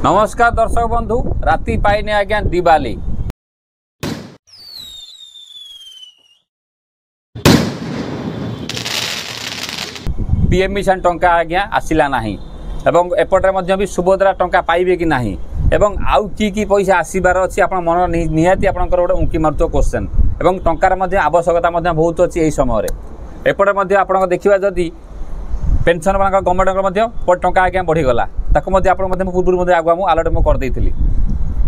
नमस्कार दर्शक बंधु राति पाइने आज्ञा दिवाली पीएम मिशन टंका आज्ञा आसिला नाही एवं एपटे मध्य भी सुभद्रा टंका पाइबे कि नाही एवं आउ की पैसा आसीबार अछि आपण मन निहाती आपनकर गोटे उंकी मारतो क्वेश्चन एवं टंकार मध्य आवश्यकता मध्य बहुत अछि एई समय रे एपटे मध्य आपण देखिबा जदी पेंशन वाला गवर्नमेंट मध्य टंका आज्ञा बढ़ी गला ताको मध्य आपण मध्य पूर्व मध्य आगुआ मु अलर्ट मु कर देइथिली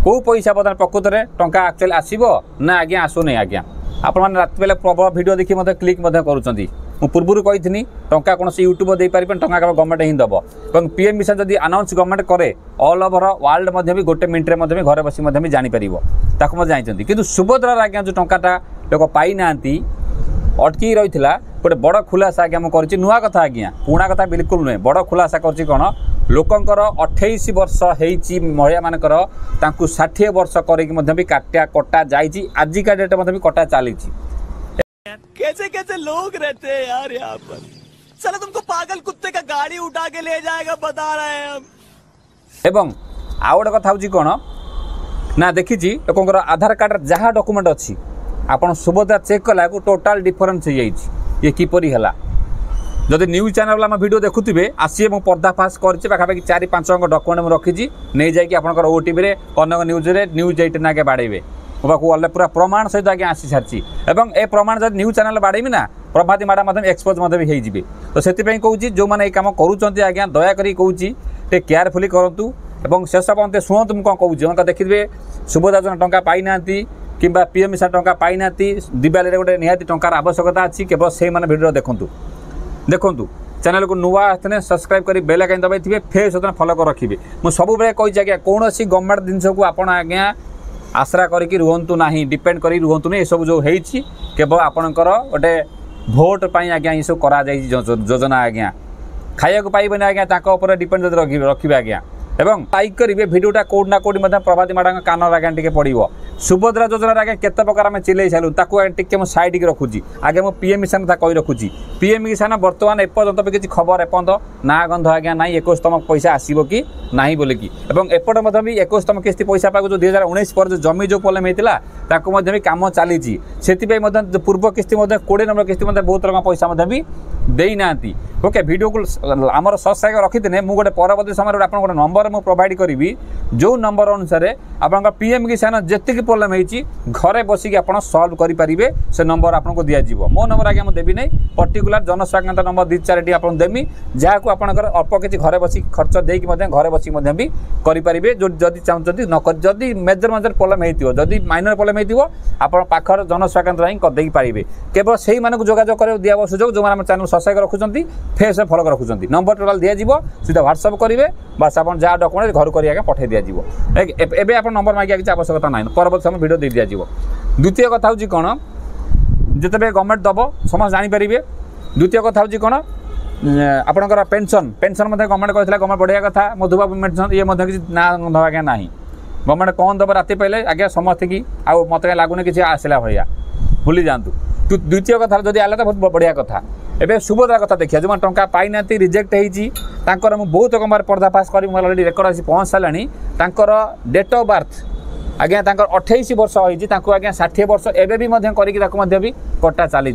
को पैसा बदन प्रकृत रे टंका एक्चुअली आसीबो ना आज्ञा आसु नै आज्ञा आपण माने रात बेले प्रबल वीडियो देखि मध्य क्लिक मध्य करूचंती मु पूर्व कही टंका कौन से यूट्यूब दे पारे टंका गवर्नमेंट ही दब और पीएम मिशन जब अनाउंस गवर्नमेंट करे ऑल ओवर वर्ल्ड मध्य भी गोटे मिनट में घर बसी भी जापर ताको जानते कि सुभद्रार आज्ञा जो टंकाटा लोक पाई ना अटकी रही गोटे बड़ खुलासा आज्ञा मुझे नुआ कथा आज्ञा पुणा कथा बिल्कुल नुहे बड़ खुलासा कर कौन लोकंर 28 वर्ष होती महिला मानकर 60 वर्ष करके कटा जाइए आजिका डेट में कटा चली कैसे कैसे लोग रहते हैं यार यहाँ पर चलो तुमको पागल कुत्ते का गाड़ी उठा के ले जाएगा बता रहे हैं हम एवं आउ गोटे कथा हूँ कौन ना देखी लोक आधार कार्ड जहाँ डॉक्यूमेंट अच्छी आपन सुभद्रा चेक कला टोटाल डिफरेन्स हो जाइए ये किपरि हला जदि न्यूज चैनल आम वीडियो देखुवे आसी मु पर्दाफाश करछि पाखापाखि 4-5 अंक डॉक्यूमेंट मु रखी नहीं जाकि आपनकर ओटीवी रे अन्य न्यूज 8 आगे बाड़ेबे मो पाखु अल्ले पूरा प्रमाण सहित आगे आसी सारी एवं ए प्रमाण जब न्यूज चैनल बाड़ेबी ना प्रभाती मैडम एक्सपोज भी होइजिबे तो सेतिपई कहूछि जो माने ए काम करूचंती आज्ञा दया करी कहूछि टे केयरफुली करंतु एवं शेष पन्ते शुणतु मु कोन कहूछि उनका देखिबे सुभद्रा जन टंका पाई नांती किंबा पीएम मिशन टंका पाई नांती दिवाली रे गोटे निहाती टंकार आवश्यकता अछि केवल से माने वीडियो देखंतु चैनल को नुआ आसने सब्सक्राइब करी बेल आइकन दबाइथिबे फेर सतन फॉलो कर रखिबे मु सब बेले कहि आज्ञा कोनोसी गवर्नमेंट जिंस को आपण आज्ञा आश्रा करिकी रुहंतु नाही डिपेंड करी रुहंतु नै ए सब जो हेछि केवल आपणकर गोटे भोट पाई आज्ञा ई सब करा जाई योजना आज्ञा खाइया को पाइबे आज्ञा ताको ऊपर डिपेंड रखिबे आज्ञा एवं लाइक करेंगे वीडियोटा कोड ना कोडी प्रभाती मैडम कान आज्ञा टे पड़ो सुभद्रा योजना आगे केते प्रकार आम चिल्लाई सारू ताकू टे साइड की रखुची आगे मो पीएम मिशन कथा कही रखुची पीएम मिशन बर्तमान एपर्यंत भी किसी खबर एपर्यंत ना गंध आज्ञा ना 21तम पैसा आसो कि ना बोलिकी एपटे भी 21तम किस्ती पैसा पाक जो 2019 पर जो जमी जो प्रॉब्लम होता भी कम चली से पूर्व किस्ती 20 नंबर किस्ती बहुत रकम पैसा भी देना ओके वीडियो को आमर सब्सक्राइब रखी मुझे गोटे परवर्ती समय आप गोटे नंबर मुझे प्रोवाइड करी जो नंबर अनुसार आप पीएम किसान जी प्रॉब्लम होती घरे बसिक आप सल्व करेंगे से नंबर आपको दिज्व मो नंबर आगे मुझे देवी नहीं पर्टिकुलर जनस्वास्थ्य नंबर 2-4टी आप देमी जहाँ को आपंकर अल्प किसी घरे बसिक खर्च देकी घरे बसिक भी करेंगे जो जदि चाहते जदि मेजर प्रॉब्लम होती जदि माइनर प्रॉब्लम होती आप पाखर जनस्वास्थ्य ही करदे पारे केवल से जोगाजोग कर दिया सुजोग जो चैनल सब्सक्राइब रखुच्च फेस फॉलो रखुच्च नंबर टोटाल दिज्व सीधा व्हाट्सअप करेंगे बस आप जहाँ डॉक्यूमेंट घर कर पठे दिज्व एवं आप नंबर मांगे किसी आवश्यकता ना परवर्त समय वीडियो दे दिज्व द्वितीय कथा हूँ कौन जिते गवर्नमेंट दब समस्त जानीपर द्वितीय कथा हूँ कौन आपंकर पेंशन गवर्नमेंट कहता गवर्नमेंट बढ़िया कथा मधुबाबू पेंशन ये किसी ना आज्ञा ना गवर्नमेंट कौन दब राति पहले आज्ञा समस्त की आउ मत लगुनि किसी आसला भाया भूली जातु द्वितीय कथा जदि आला तो बहुत बढ़िया कथा एवं सुभद्रा कथा देखिए जो टंका पाई ना रिजेक्ट होती बहुत कमार पर्दाफाश कर अलरेडी रेकर्ड आसी पहुँच सारा डेट ऑफ बर्थ आज्ञा 28 वर्ष होती आज्ञा 60 वर्ष एवं भी कटा चली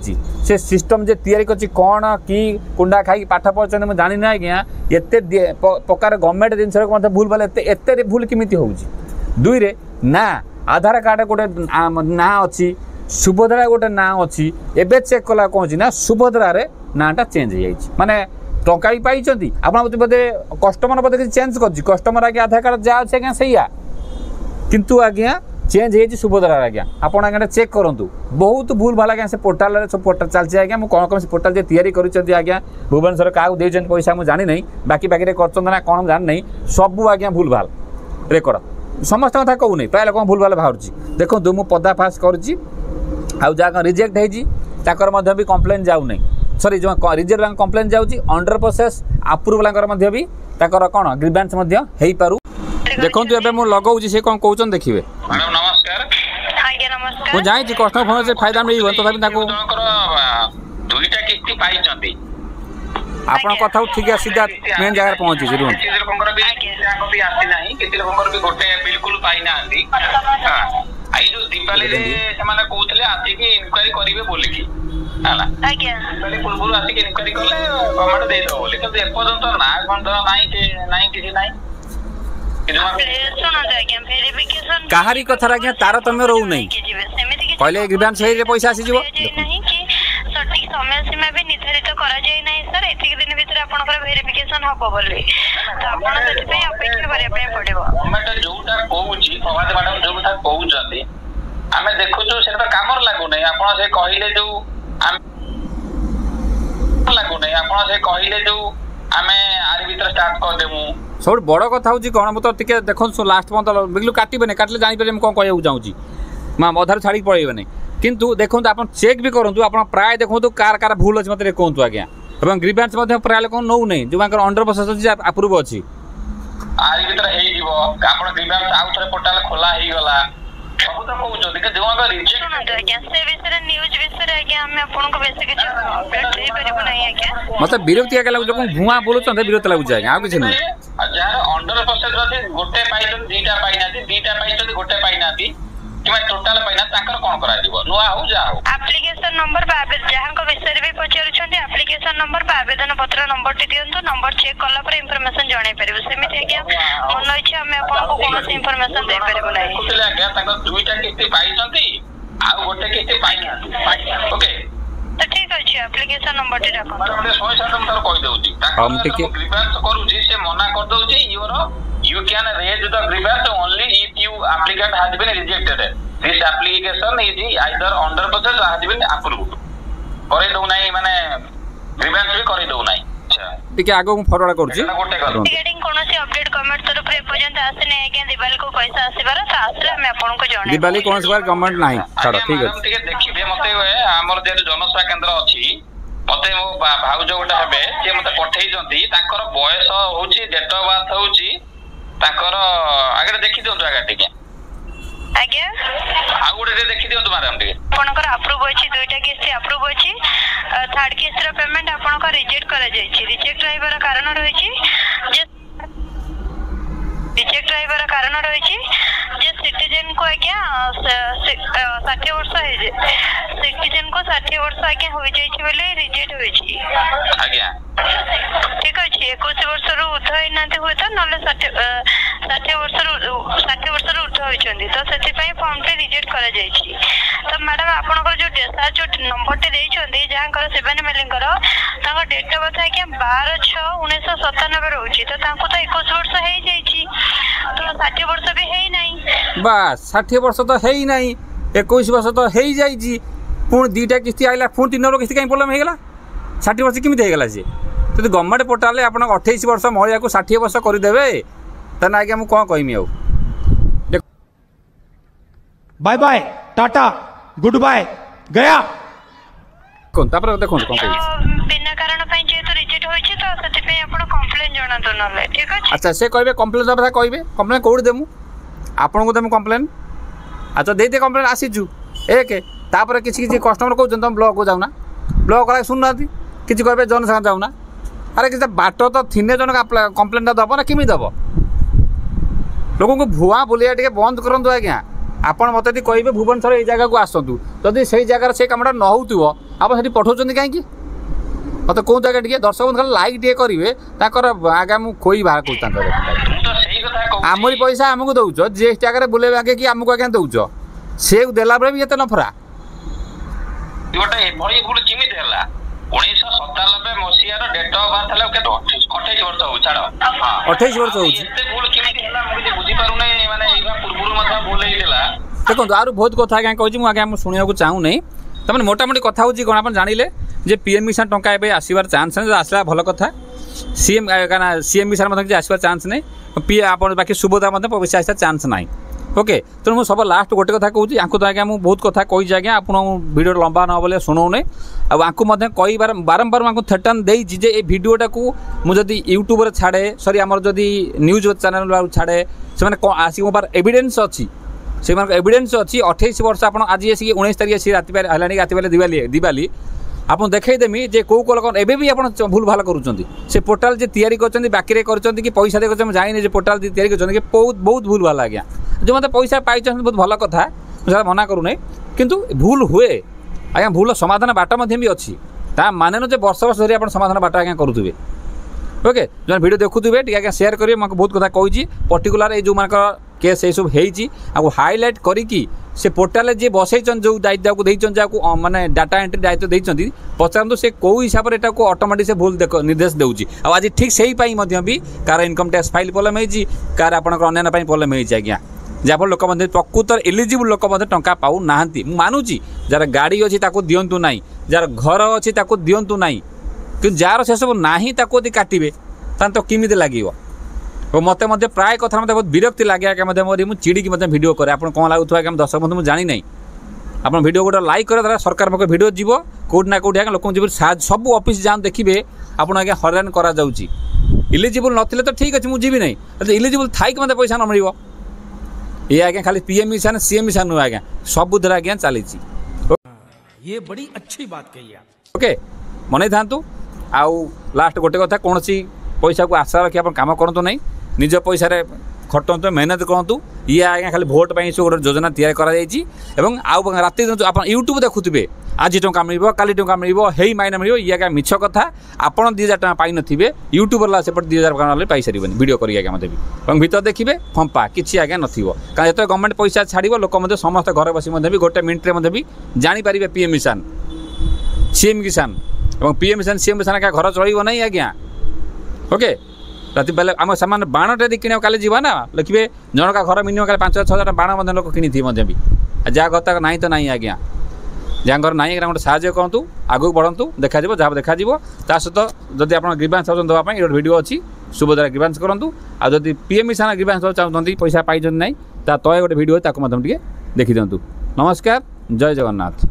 से सिस्टम जे तैयारी कर कौन कि कुंडा खाई पाठ पढ़ते मुझे जानी ना आज्ञा एत प्रकार गवर्नमेंट जिनस भूल भाल एत भूल किमी हो दुईरे ना आधार कार्ड गोटे ना अच्छी सुभद्रा गोटे ना अच्छी एवं चेक कला कौन ना सुभद्रा नाटा चेंज हो माने टंका भी पाई आप बोधे कस्टमर बोधे किसी चेंज कर कस्टमर आगे आधार कार्ड जहाँ अच्छे आज्ञा सैया किंतु आज्ञा चेंज हो सुभद्रा आज्ञा आप आज्ञा चेक करूँ बहुत भूल भाल आज्ञा से पोर्टाल सब पोर्टाल चलती आज्ञा मुझे कौन कौन से पोर्टाल तैयारी कर आज्ञा भुवनेश्वर क्या देते पैसा मुझे जानी नहीं बाकी बाकी कर कौन जानी नहीं सब आज्ञा भूल भाल रेकर्ड समस्त कथा कहूनी प्राय लोक भूल भाल बाहर देखो मुझे पर्दाफाश करुच्ची जहाँ रिजेक्ट होकर भी कम्प्लेन जाऊ नहीं सॉरी जो रिजेक्ट कम्प्लेन जाऊँगी अंडर प्रोसेस अप्रूवल भी कौन ग्रीवेंस हो पारू देखो ये मुझे लगाऊँ सी कौन कौन देखिए मुझे जानी कस्टमर फोन से फायदा मिल तथा दुईटा किस्ती पाई आपण कथा ठीक है सीधा मेन जगह पहुंची जरूर किसी लोकंकर भी आको भी आसी नाही किसी लोकंकर भी गोटे बिल्कुल पाई नांदी हां आई जो दीपावली रे से माने कहउतले आसी कि इंक्वायरी करिवे बोले कि हला आज्ञा दीपावली पूर्व आसी कि इंक्वायरी करले गवर्नमेंट दे दो बोले तो एपर्यंत ना गंध नाही किसी नाही काहारी कथा आज्ञा तारतम्य रहू नहीं पहले ग्रीवांस हे पैसा आसी जीवो सठिक समय सीमा भी निर्धारित करा जाय नाही सर एतिक दिन भीतर आपनकर वेरिफिकेशन हबो बोली तो आपण सेति पे अपेक्षा करिया पे पड़िबो गवर्नमेंट जोटा कहउची फवाद मैडम जोटा कहउचंती हमें देखुछु सेटा कामर लागु नै आपण से कहिले जो लागु नै आपण से कहिले जो हमें आरि भीतर स्टार्ट कर देमु सब बड़ कथा हूँ कौन मुझे टे देख लास्ट पॉइंट बिल्कुल काटबे काटिले जापर कौन कहूँ चाहूँगी मैं अधार छाड़ी पड़ेबे नहीं किंतु देखो आप चेक भी करूँ आप प्राय देखो कार कार भूल अच्छे मतलब कहतु आज्ञा और ग्रीवांस प्राय लोक नौ नहीं जो 100% अप्रूव अच्छी आरि भीतर हेई जीवो आपण ग्रीवांस आउ थरे पोर्टल खोला हेई गला सब तो कहउचो कि जो अगर रिजेक्ट सुनतो आज्ञा से विषय न्यूज विषय आज्ञा हम आपन को बेसी किछ अपडेट दे परिबो नहीं आज्ञा मतलब विरक्ति आगे लागु जो भुआ बोलुछन विरक्ति लागु आज्ञा आ किछ नहीं जार अंडर प्रोसेस अछि गोटे पाइलन दीटा पाइनाती दीटा पाइछन गोटे पाइनाती किमा टोटल पाइना ताकर कोन करा दिबो नुआ हो जा हो एप्लीकेशन नंबर बा जहां को विषय भी पचारुछन एप्लीकेशन नंबर बा आवेदन पत्र नंबर टी दियंतु नंबर चेक करला पर इंफॉर्मेशन जणाई परिबो सेमिति आज्ञा मन इच्छा हम आपन को कोन से इंफॉर्मेशन दे परिबो नहीं कुतले आज्ञा ताकर दुईटा किस्ती पाइछंती आ गोटे किस्ती पाइना ओके तो ठीक अछि एप्लीकेशन नंबर टी राखो माने सोय सातम तर कहि देउची हम टिके ग्रीवांस करूची से मना कर दउची you can raise the grievance only if you applicant has been rejected this application is either under process or has been approved करे दउ नाही माने ग्रीवांस भी करे दउ नाही अच्छा टिके आगो फॉरवर्ड करूची रिगार्डिंग कोनोसी अपडेट कमेंट तरफ रे पर्यंत आसने आज्ञा दिवाली को पैसा आसीबार त आसले हम आपन को जणाई दिवाली कोनोसी बार गवर्नमेंट नाही छाड़ ठीक अछि टिके देखिबे मते हमर जे जनसेवा केंद्र अछि मते मो भाउज गोटा हेबे जे मते पठेई जंती ताकर बयस होची डेट ऑफ बर्थ होची ताकर आगे देखि दियंतु आगे टिके आज्ञा आ गोटे देखि दियंतु मैडम टिके आपनकर अप्रूव अछि दुईटा किस्ती अप्रूव अछि थर्ड किस्ती रो पेमेंट आपनकर रिजेक्ट करा जाय छी रिजेक्ट होइबार कारण रहिछि जे रिजेक्ट होइबार कारण रहिछि जे सिटीजन को आज्ञा 60 वर्ष है सिटीजन को 60 वर्ष आज्ञा होई जाय छी बोले रिजेक्ट होई छी आज्ञा ठीक अछि 21 वर्ष रो उठै नाते होय त नले 60 वर्ष रो उठै होइछंदी तो सेति पई फॉर्म पे रिजेक्ट करा जाय छी तो मैडम आपनकर जो डिस्चार्ज नंबर टे देइछंदी जहां कर 7 मेलिंग करो ताको डेट ऑफ बर्थ आज्ञा 12/6/1997 रहउची तो ताको तो 21 वर्ष हेई जाय छी तो 60 वर्ष भी हेई नाही बस 60 वर्ष तो हेई नाही 21 वर्ष तो हेई जाई जी पुण दीटा किस्ती आइला पुण तीन रो किस्ती काई प्रॉब्लम हे गेला 60 वर्ष किमित हे गेला जे तो गवर्नमेंट पोर्टल रे आपन 28 वर्ष महिला को 60 वर्ष कर देबे तने आगे हम कोन कहिमी आउ bye bye tata goodbye गया कोन तापर देखो कोन कहि बिना कारण पई जे तो रिजेक्ट होई छी तो सेति पे आपण कंप्लेन जणा तो नले ठीक अछि अच्छा से कहबे कंप्लेन दबा कहबे कंप्लेन कोड देमु आपन को देमु कंप्लेन अच्छा दे दे कंप्लेन आसी छु एक तापर किछि किछि कस्टमर कहउछन तुम ब्लॉक को जाउना ब्लॉक करा सुन नाती किछि कहबे जन संग जाउना अरे किछि बाटो तो थिने जन कंप्लेन दबो ना किमि दबो लोगों को भुआ बोलिया टिके बंद करंतु आज्ञा आपण मते दी कहबे भुवनेश्वर ए जगह को आसंतु जदि सेही जगह से कामडा न होउतिबो आपण सेठी पठौचंदी काहे की मते कोन जगह टिके दर्शक बंद लाइक टिके करिवे ताकर आगा मु कोई बाहर को तांकर तो सही कथा कहू आमरी पैसा हमको दउछो जीएसटी आगे बुलेबे आगे कि हमको आगे दउछो से देला बरे भी एते नफरा गोटे भଳି भूल किमि देला 1997 मसिया रो डेट ऑफ बर्थ हला केतो 28 वर्ष हो छाड़ हां 28 वर्ष होची एते भूल किमि देला मुझे बुझी पारु नै माने एबा पूर्वरु मथा भूल हे देला देखो आरो बहुत कथा आगे कहूची मु आगे हम सुनिया को चाहू नै तमने मोटा मोटी कथा होची कोन अपन जानिले जे पीएम मिशन टंका एबे आसीबार चांस नै आसला भलो कथा सीएम काना सीएम मिशन मते जे आसीबार चांस नै पी अपन बाकी सुबोधा मते पैसा आसा चांस नै ओके तो मुझे सब लास्ट गोटे कथा कहूँ आपको तो आज्ञा बहुत कथा कही आज्ञा आप वीडियो लंबा न बोले शुणु नहीं आपको कई बारंबार थेटन देजे ये भिडटा को मुझे यूट्यूब छाड़े सरी आम जदि न्यूज चैनल छाड़े से आसिक मोबार एविडेंस अच्छी से एविडेंस अच्छी 28 वर्ष आप आज आसिक 19 तारीख आसी रात है राति दिवाली आपन देखैदेमी जे को लोक एबे भी आपन भूल भाल करूछंती से पोर्टाल जे तयारी करछंती बाकी रे करछंती कि पैसा दे करछन जानि जे पोर्टाल जे तयारी करछंती कि बहुत भूल भाल आज्ञा जो मते पैसा पाइछन बहुत भल कथा मुझे मना करू नै किंतु भूल हुए आज्ञा भूल समाधान बाट मध्य भी अछि ता माने न जे वर्ष वर्ष धरि आपन समाधान बाट आज्ञा करूथुबे ओके जो वीडियो देखुथुबे टिके आज्ञा शेयर करिवे मके बहुत कथा कहूची पर्टिकुलर ए जो मानकर केस ए सब हेची आको हाईलाइट करिकी से पोर्टाल जे बसैछन जो दायित्व को देइछन जाको माने डाटा एंट्री दायित्व देइछंती पचारंतु से को हिसाब रे एटा को ऑटोमेटिक से भूल देखो निर्देश देउची आ आज ठीक सेही पई मध्य भी car income tax file problem हेची कार आपन अन्य पई प्रॉब्लम हेची आज्ञा जाफल लोक मध्य प्रकृतर एलिजिबल लोक मध्य टंका पाउ नाहंती मु मानुची जार गाड़ी अछि ताको दियंतु नाही जार घर अछि ताको दियंतु नाही कि जार से सब नाही ताको दि काटिबे तान तो किमिते लागिवो और मत प्राय कथा मत बहुत विरक्ति लगे आगे मुझे चिड़ी वीडियो करे आप कौन लगुवा आगे दर्शक बंधु मुझे जानी ना आप वीडियो गोटे लाइक करे द्वारा सरकार पाखे वीडियो जीव कौट ना कौट लोक सब ऑफिस जान देखिए आपन आगे हरान करा जाउची इलिजिबल नथिले तो ठीक अच्छे मुझे ना इलिजिबल थाई मत पैसा न मिल ये आगे खाली पीएम मिशन सीएम मिशन नुह आज्ञा सबुध आज्ञा चली ये बड़ी अच्छी बात कही ओके मन था आउ लास्ट गोटे कथा कौन पैसा को आशा रखी आप कम करूँ ना निज पैसा खटतु मेहनत करूँ ये आज्ञा खाली भोट पर गोटे योजना तैयारी कर आउ राति आप यूट्यूब देखुए आज टंका मिल काली टंका मिल हे माइना मिल ये आज्ञा मिछ कथा आपड़ 2000 टका पाई थे यूट्यूबर सेपटे 2000 टका पाई सारे वीडियो करेंगे आज्ञा मत भी भीतर देखिए फंपा किसी आज्ञा नथिबो कारण जो गवर्नमेंट पैसा छाड़ लोक समस्त घर बस भी गोटे मिनिट्रे भी जानीपर पीएम मिशन सीएम किसान और पीएम मिशन सीएम मिशन आज्ञा घर चलो ना आज्ञा ओके राति बेले आम सामान बाणटे यदि किण काली जीवा ना लिखे जनका घर मिनिमम काली 5,000-6,000 बाण लोक किनी भी जहाँ घर ना तो ना आज्ञा जहाँ घर ना गोटे साहय करूँ आगू बढ़ू देखा जहाँ देखा ता सहित जदि आप ग्रीवांस चाहते देवाई गोटे वीडियो अच्छी सुबोधरा ग्रीवांस करूँ आदि पीएम मिशन ग्रीवांस चाहते पैसा पाई ना तले गोटे वीडियो देखी दिंतु नमस्कार जय जगन्नाथ।